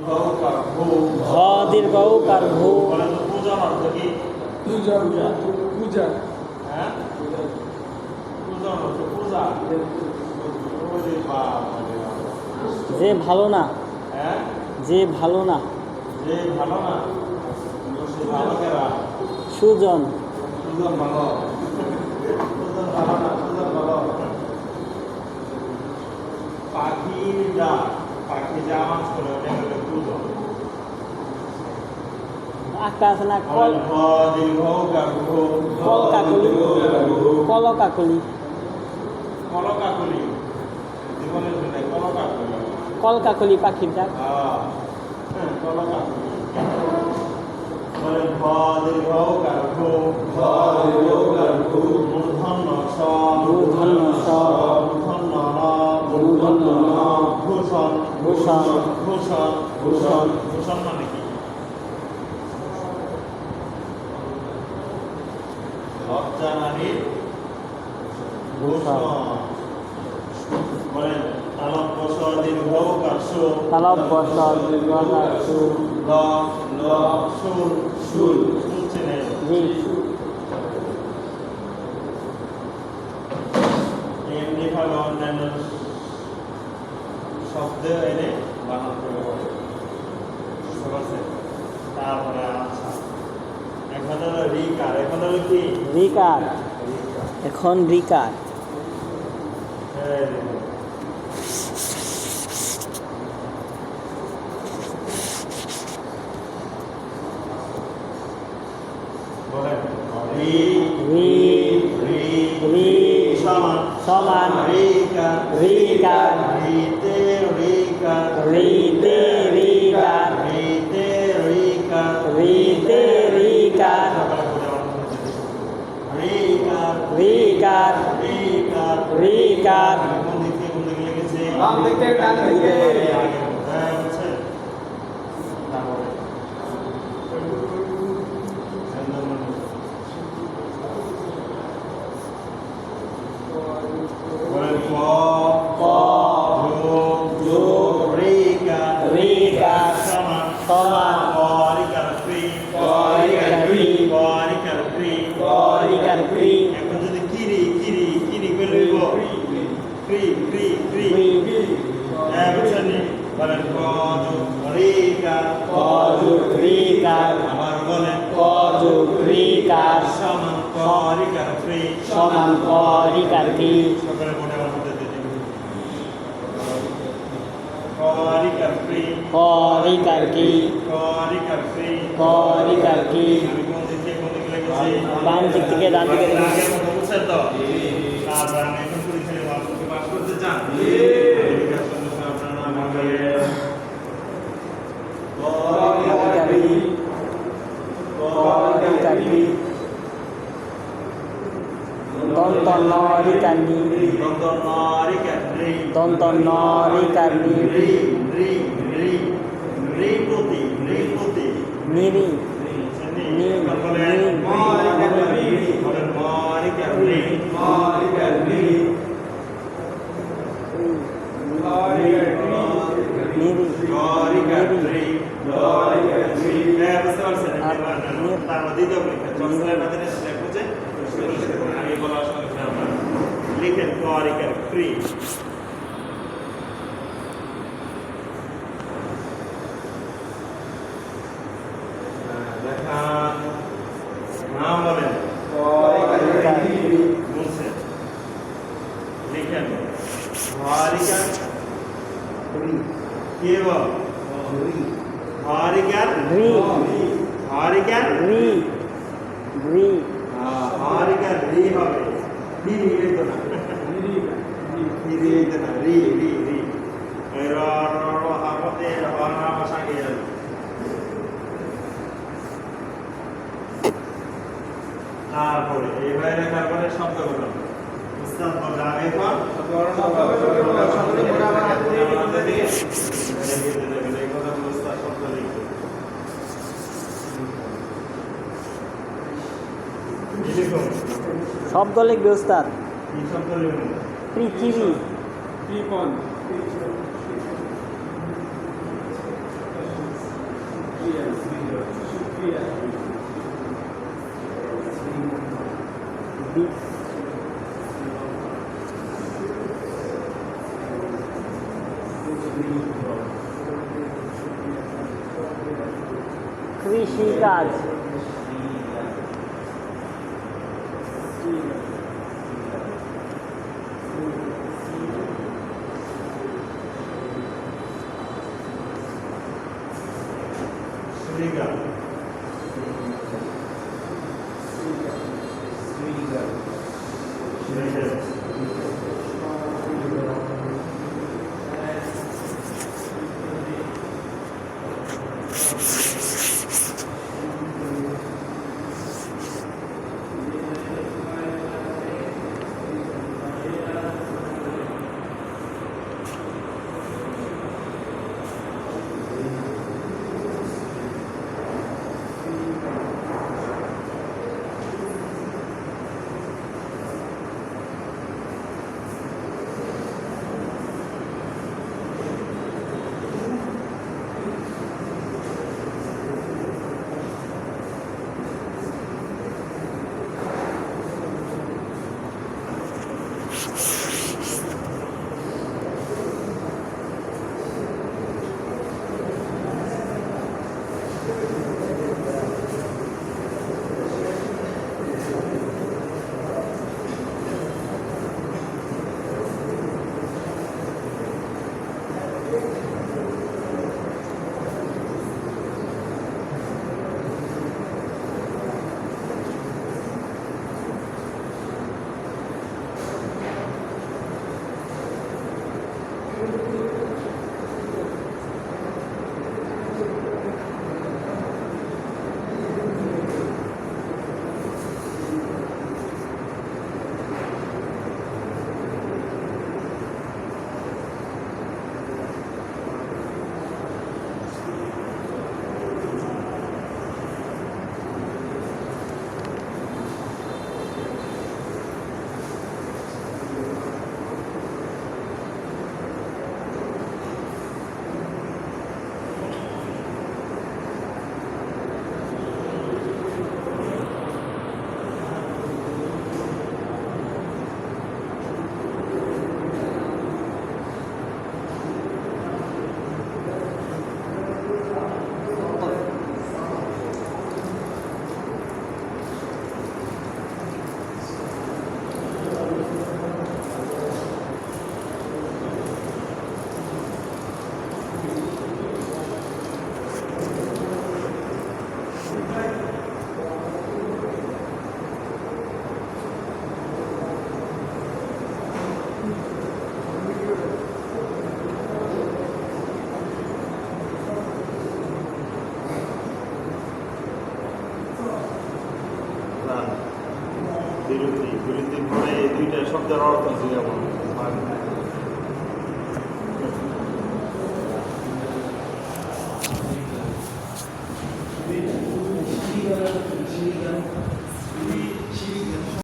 ভ দীর্ঘ উকার ভূ। পূজার অর্থ কি? পূজা পূজা হ্যাঁ, পূজার অর্থ পূজা। যে ভালো না, হ্যাঁ, যে ভালো না। যে ভালো না, সে ভালো কেরা? সুজন। সুজন ভালো, সুজন ভালো না, সুজন ভালো। পাখির ডাক, পাখি যে আওয়াজ করে ওটা হলো পূজন। একটা আছে না কল কাকলি, কলকাকলি। কলকাকলি, জীবনের জন্য কলকাকলি। কলকাকলি পাখির ডাক। কলকাকলি। বলেন ভ দীর্ঘ কার ভূ, মূর্ধন্য স, মূর্ধন্য স, মূর্ধন্য ন, মূর্ধন্য ন, ভূষণ, ভূষণ, ভূষণ, ভূষণ। ভূষণ মানে কি? লজ্জা নারীর ভূষণ। বলেন তালব বস দীর্ঘ কারসু, তালব বস দীর্ঘ কারসু, ল শুল, শুনছেন? জি। এমনি ভাবে অন্যান্য শব্দ এনে বানান করে বলে। বুঝতে পারছেন? তারপরে আচ্ছা, এখন হলো রিকার। এখন হলো কি? রিকার। এখন রিকার। বলেন রি, রি, রি, রি সমান, সমান, রিকার, রিকার, রিতে রিকার, রিতে রিকার, রিতে রিকার, রিতে রিকার, রিকার, রিকার, রিকার, রিকার। কোন দিক থেকে লিখেছে? বাম দিক থেকে ডান দিকে। হ্যাঁ, বুঝছেন? তারপরে বলেন ক, ক, যোগ, রিকার, রিকার, সমান, সমান, রিকার ক্রি, রিকার ক্রি, রিকার ক্রি। রিকার ক্রি, এখন যদি কিরি করে লইব, ক্রি ক্রি ক্রি। ক্রি, হ্যাঁ, বুঝছেন? বলেন ক যোগ রিকার, যোগ রিকার, আবার বলেন যোগ রিকার, সমান রিকার ক্রি। সমান রিকার ক্রি। সকলে মনে আমার মধ্যে দিন। রিকার ক্রি, রিকার ক্রি, রিকার ক্রি। রিকার ক্রি। আমি কোন দিক থেকে কোন দিকে লিখেছি? বাম দিক থেকে ডান দিকে লিখেছি। আগের মতো বুঝছেন তো? তারপর আমি এখন পরীক্ষায় আপনি পাস করতে চান? আপনার নাম বলেন। রিকার ক্রি, রিকার ক্রি। দন্ত ন রিকার নি, দন্ত ন রিকার রি, দন্ত ন রিকার নি, রি রি রি রিপতি, নিরি, নি, বলেন নি, বলেন রিকার রি, নিরি, রিকার রি। হ্যাঁ, বুঝতে পারছেন? তারপর দ্বিতীয় পরীক্ষা চলছিলেন আমাদের বুঝে আগে বলার সঙ্গে আপনার লিখেন রিকার ক্রি। দেখান নাম বলেন, বুঝছেন? লিখেন রিকার কি বল? রিকার রি, রিকার রি, রি, রিকার রি হবে। রি লিখতো না, রি লিখতো না, রি রি রি র র র হাতে র না ভাষা কে। তারপরে এইভাবে লেখার পরে শব্দ করলাম বুঝতাম পরে আমি এখন শব্দ লিখবে উস্তাদ। কি শব্দ লিখবেন? পৃথিবী, কৃপণ, ইন্ডিয়া বি কৃষিকাজ শ্রীগা বিরতি বিরতির পরে এই দুইটা শব্দের অর্থ কি যেমন